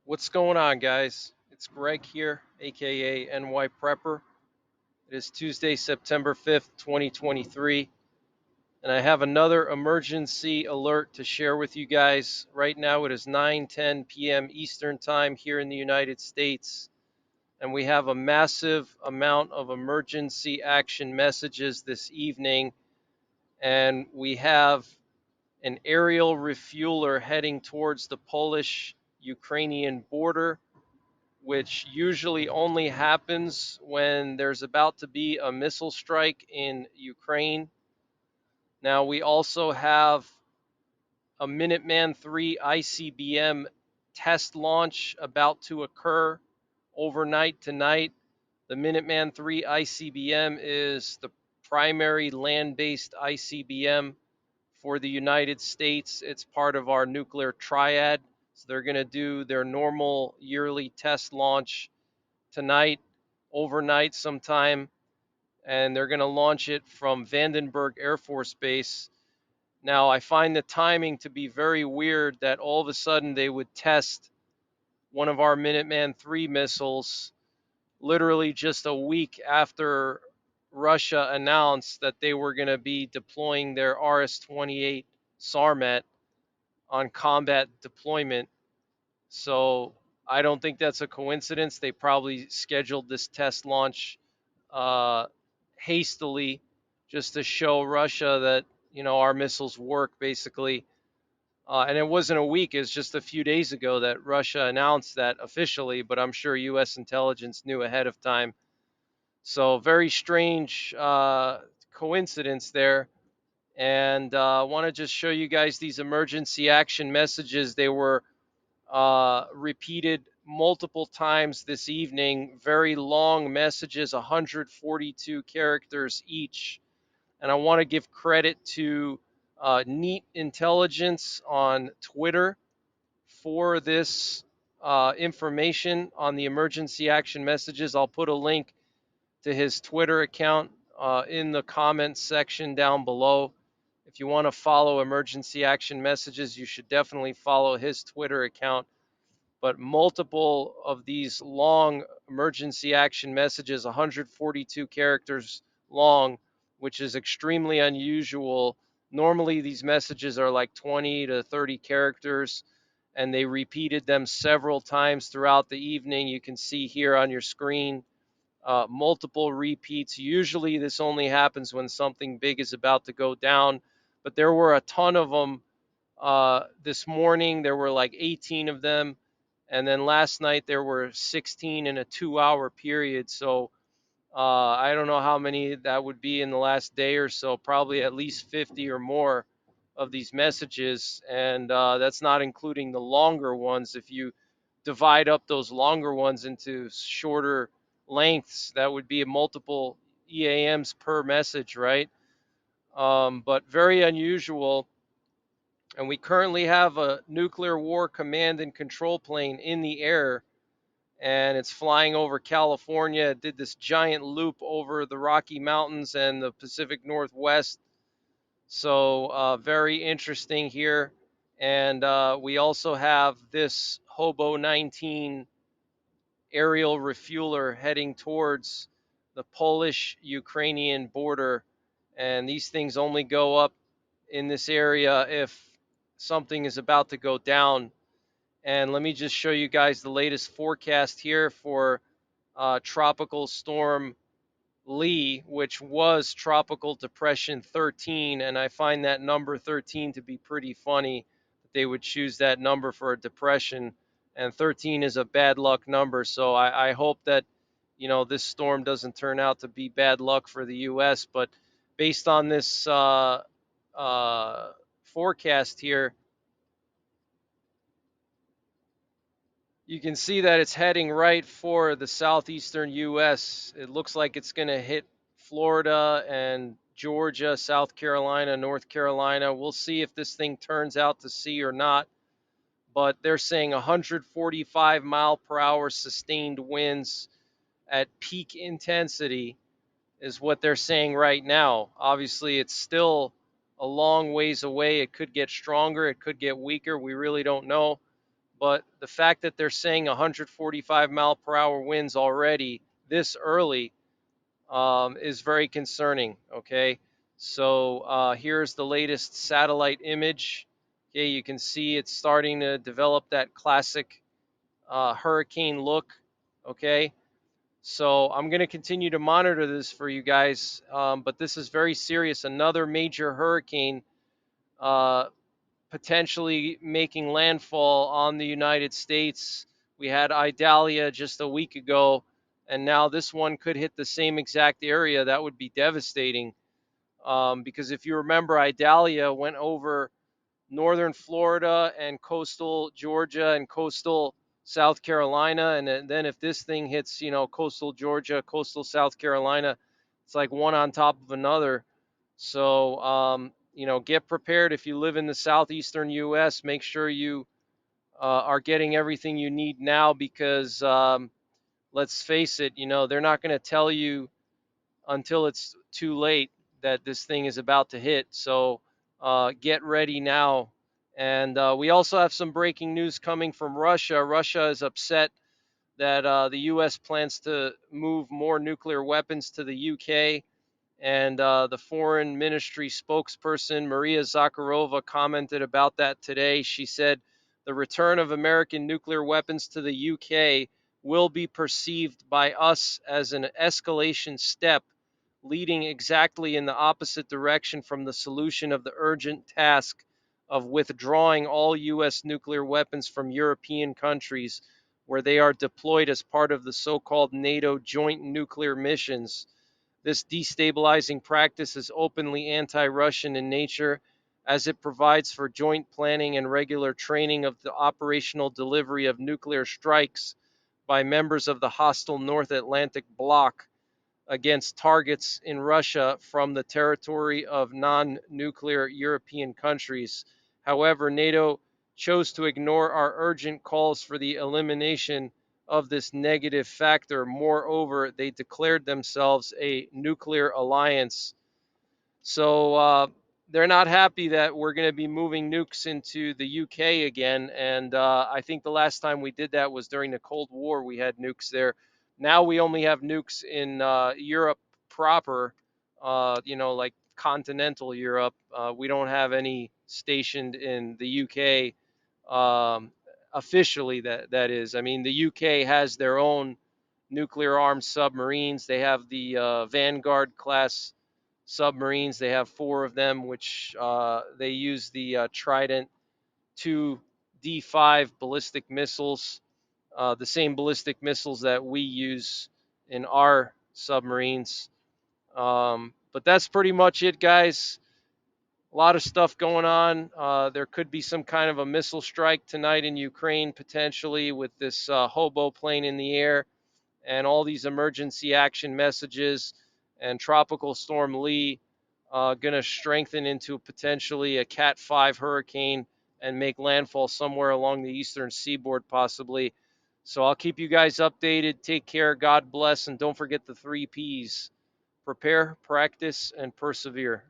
What's going on, guys? It's Greg here, aka NYPrepper. It is Tuesday, September 5th, 2023, and I have another emergency alert to share with you guys. Right now, it is 9:10 p.m. Eastern Time here in the United States, and we have a massive amount of emergency action messages this evening, and we have an aerial refueler heading towards the Polish Ukrainian border, which usually only happens when there's about to be a missile strike in Ukraine. Now, we also have a Minuteman III ICBM test launch about to occur overnight tonight. The Minuteman III ICBM is the primary land based ICBM for the United States. It's part of our nuclear triad. So they're going to do their normal yearly test launch tonight, overnight sometime, and they're going to launch it from Vandenberg Air Force Base. Now, I find the timing to be very weird that all of a sudden they would test one of our Minuteman III missiles literally just a week after Russia announced that they were going to be deploying their RS 28 Sarmat on combat deployment. So I don't think that's a coincidence. They probably scheduled this test launch uh, hastily just to show Russia that our missiles work basically. And it wasn't a week; it was just a few days ago that Russia announced that officially. But I'm sure U.S. intelligence knew ahead of time. So very strange coincidence there. And I want to just show you guys these emergency action messages. They were repeated multiple times this evening. Very long messages, 142 characters each. And I want to give credit to Neat Intelligence on Twitter for this information on the emergency action messages. I'll put a link to his Twitter account in the comments section down below. If you want to follow emergency action messages, you should definitely follow his Twitter account. But multiple of these long emergency action messages, 142 characters long, which is extremely unusual. Normally, these messages are like 20 to 30 characters, and they repeated them several times throughout the evening. You can see here on your screen multiple repeats. Usually, this only happens when something big is about to go down, but there were a ton of them this morning. There were like 18 of them. And then last night there were 16 in a 2 hour period. So I don't know how many that would be in the last day or so, probably at least 50 or more of these messages. And that's not including the longer ones. If you divide up those longer ones into shorter lengths, that would be multiple EAMs per message, right? But very unusual. And we currently have a nuclear war command and control plane in the air, and it's flying over California. It did this giant loop over the Rocky Mountains and the Pacific Northwest. So, very interesting here. And we also have this Hobo 19 aerial refueler heading towards the Polish Ukrainian border. And these things only go up in this area if something is about to go down. And let me just show you guys the latest forecast here for Tropical Storm Lee, which was Tropical Depression 13. And I find that number 13 to be pretty funny that they would choose that number for a depression. And 13 is a bad luck number. So I hope that, this storm doesn't turn out to be bad luck for the U.S. But based on this uh, forecast here, you can see that it's heading right for the southeastern U.S. It looks like it's going to hit Florida and Georgia, South Carolina, North Carolina. We'll see if this thing turns out to sea or not. But they're saying 145 mile per hour sustained winds at peak intensity is what they're saying right now. Obviously, it's still a long ways away. It could get stronger, it could get weaker. We really don't know. But the fact that they're saying 145-mile-per-hour winds already this early is very concerning. Okay, so here's the latest satellite image. Okay, you can see it's starting to develop that classic hurricane look. Okay, so I'm going to continue to monitor this for you guys, but this is very serious. Another major hurricane uh, potentially making landfall on the United States. We had Idalia just a week ago, and now this one could hit the same exact area. That would be devastating, because if you remember, Idalia went over northern Florida and coastal Georgia and coastal South Carolina. And then if this thing hits, coastal Georgia, coastal South Carolina, it's like one on top of another. So, get prepared if you live in the southeastern U.S. Make sure you are getting everything you need now because let's face it, they're not going to tell you until it's too late that this thing is about to hit. So get ready now. And we also have some breaking news coming from Russia. Russia is upset that the U.S. plans to move more nuclear weapons to the UK. And the foreign ministry spokesperson, Maria Zakharova, commented about that today. She said the return of American nuclear weapons to the UK will be perceived by us as an escalation step leading exactly in the opposite direction from the solution of the urgent task of withdrawing all U.S. nuclear weapons from European countries where they are deployed as part of the so called NATO joint nuclear missions. This destabilizing practice is openly anti Russian in nature, as it provides for joint planning and regular training of the operational delivery of nuclear strikes by members of the hostile North Atlantic Bloc against targets in Russia from the territory of non nuclear European countries. However, NATO chose to ignore our urgent calls for the elimination of this negative factor. Moreover, they declared themselves a nuclear alliance. So they're not happy that we're going to be moving nukes into the UK again. And I think the last time we did that was during the Cold War. We had nukes there. Now we only have nukes in Europe proper, like continental Europe. We don't have any stationed in the UK officially. That is. I mean, the UK has their own nuclear armed submarines. They have the Vanguard class submarines. They have four of them, which they use the Trident 2 D5 ballistic missiles, the same ballistic missiles that we use in our submarines. But that's pretty much it, guys. A lot of stuff going on. There could be some kind of a missile strike tonight in Ukraine, potentially, with this hobo plane in the air and all these emergency action messages, and Tropical Storm Lee going to strengthen into potentially a Cat 5 hurricane and make landfall somewhere along the eastern seaboard, possibly. So I'll keep you guys updated. Take care. God bless. And don't forget the three P's: prepare, practice, and persevere.